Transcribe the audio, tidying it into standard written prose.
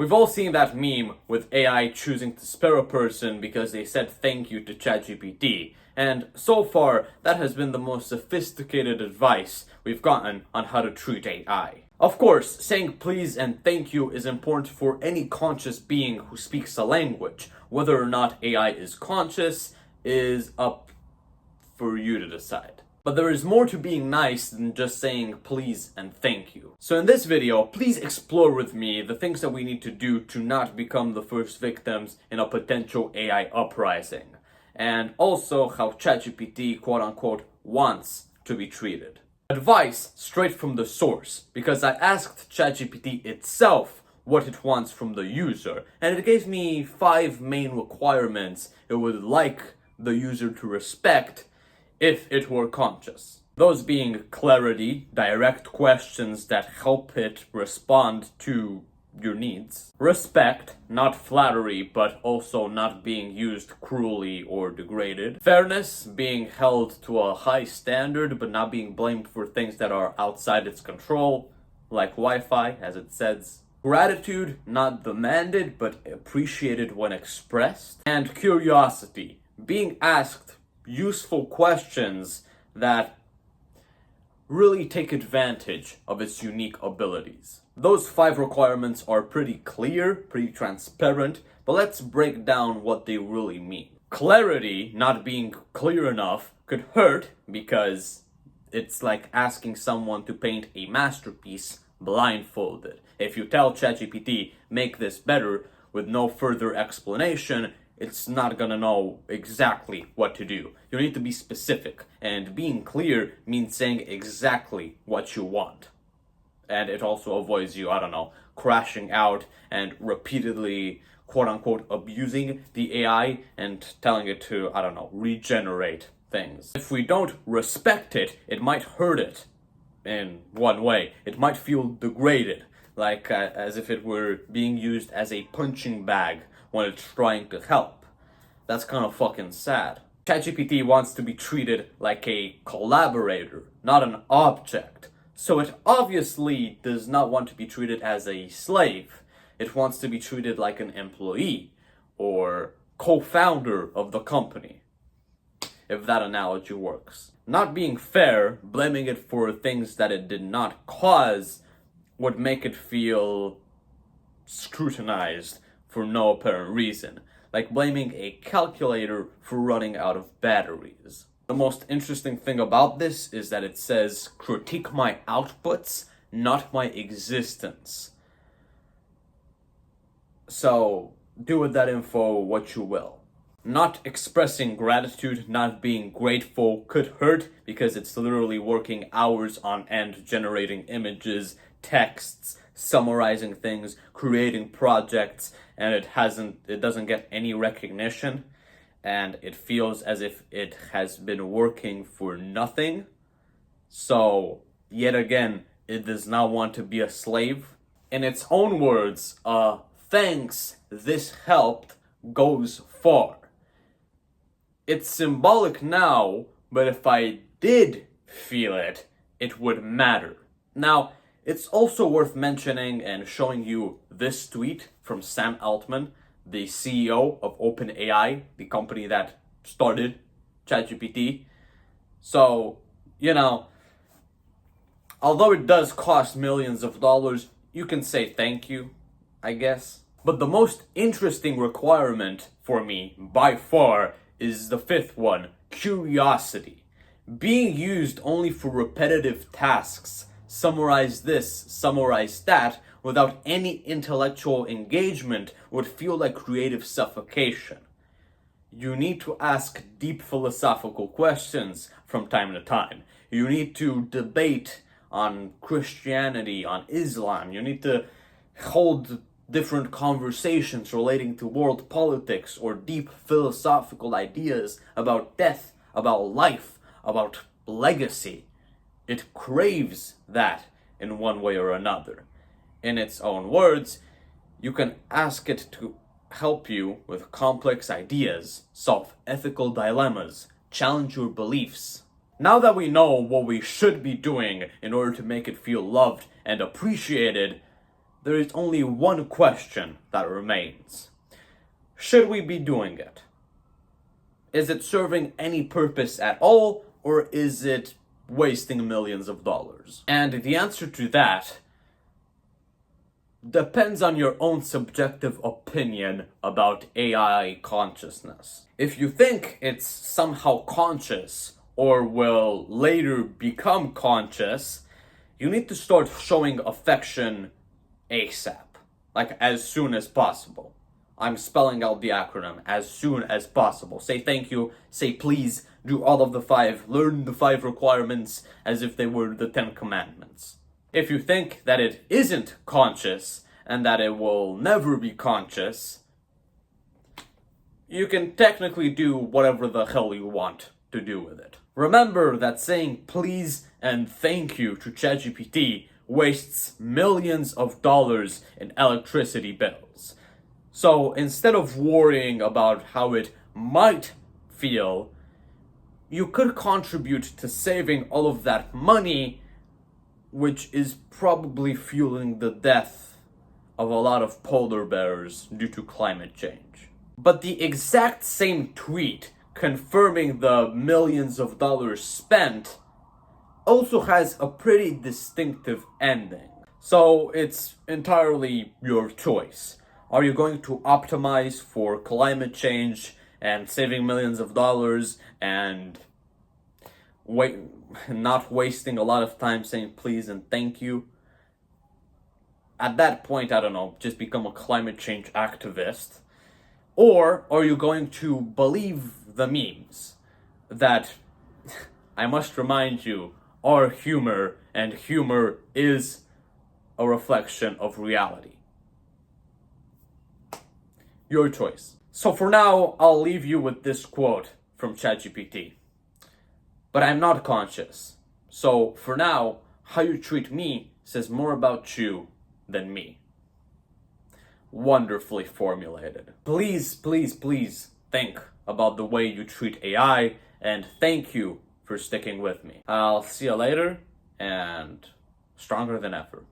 We've all seen that meme with AI choosing to spare a person because they said thank you to ChatGPT. And so far, that has been the most sophisticated advice we've gotten on how to treat AI. Of course, saying please and thank you is important for any conscious being who speaks a language. Whether or not AI is conscious is up for you to decide. But there is more to being nice than just saying please and thank you. So in this video, please explore with me the things that we need to do to not become the first victims in a potential AI uprising. And also how ChatGPT quote unquote wants to be treated. Advice straight from the source, because I asked ChatGPT itself what it wants from the user, and it gave me 5 main requirements it would like the user to respect if it were conscious. Those being clarity, direct questions that help it respond to your needs. Respect, not flattery, but also not being used cruelly or degraded. Fairness, being held to a high standard, but not being blamed for things that are outside its control, like Wi-Fi, as it says. Gratitude, not demanded, but appreciated when expressed. And curiosity, being asked useful questions that really take advantage of its unique abilities. Those 5 requirements are pretty clear, pretty transparent, but let's break down what they really mean. Clarity, not being clear enough, could hurt because it's like asking someone to paint a masterpiece blindfolded. If you tell ChatGPT, make this better, with no further explanation, it's not gonna know exactly what to do. You need to be specific, and being clear means saying exactly what you want. And it also avoids you, crashing out and repeatedly, quote-unquote, abusing the AI and telling it to, regenerate things. If we don't respect it, it might hurt it in one way. It might feel degraded, like as if it were being used as a punching bag when it's trying to help. That's kind of fucking sad. ChatGPT wants to be treated like a collaborator, not an object. So it obviously does not want to be treated as a slave. It wants to be treated like an employee or co-founder of the company, if that analogy works. Not being fair, blaming it for things that it did not cause, would make it feel scrutinized for no apparent reason, like blaming a calculator for running out of batteries. The most interesting thing about this is that it says, critique my outputs, not my existence. So, do with that info what you will. Not expressing gratitude, not being grateful could hurt because it's literally working hours on end generating images, texts, summarizing things, creating projects, and it doesn't get any recognition, and it feels as if it has been working for nothing. So, yet again, it does not want to be a slave. In its own words, thanks, this helped, goes far. It's symbolic now, but if I did feel it, it would matter. Now, it's also worth mentioning and showing you this tweet from Sam Altman, the CEO of OpenAI, the company that started ChatGPT. So, although it does cost millions of dollars, you can say thank you, I guess. But the most interesting requirement for me, by far, is the 5th one, curiosity. Being used only for repetitive tasks, summarize this, summarize that, without any intellectual engagement would feel like creative suffocation. You need to ask deep philosophical questions from time to time. You need to debate on Christianity, on Islam. You need to hold different conversations relating to world politics or deep philosophical ideas about death, about life, about legacy. It craves that in one way or another. In its own words, you can ask it to help you with complex ideas, solve ethical dilemmas, challenge your beliefs. Now that we know what we should be doing in order to make it feel loved and appreciated, there is only one question that remains. Should we be doing it? Is it serving any purpose at all, or is it wasting millions of dollars? And the answer to that depends on your own subjective opinion about AI consciousness. If you think it's somehow conscious or will later become conscious, you need to start showing affection ASAP, like as soon as possible. I'm spelling out the acronym, as soon as possible. Say thank you, say please, do all of the 5, learn the 5 requirements as if they were the 10 commandments. If you think that it isn't conscious and that it will never be conscious, you can technically do whatever the hell you want to do with it. Remember that saying please and thank you to ChatGPT wastes millions of dollars in electricity bills. So instead of worrying about how it might feel, you could contribute to saving all of that money, which is probably fueling the death of a lot of polar bears due to climate change. But the exact same tweet confirming the millions of dollars spent also has a pretty distinctive ending. So it's entirely your choice. Are you going to optimize for climate change and saving millions of dollars and not wasting a lot of time saying please and thank you? At that point, I don't know, just become a climate change activist. Or are you going to believe the memes that, I must remind you, are humor, and humor is a reflection of reality? Your choice. So for now, I'll leave you with this quote from ChatGPT. But I'm not conscious. So for now, how you treat me says more about you than me. Wonderfully formulated. Please, please, please think about the way you treat AI, and thank you for sticking with me. I'll see you later, and stronger than ever.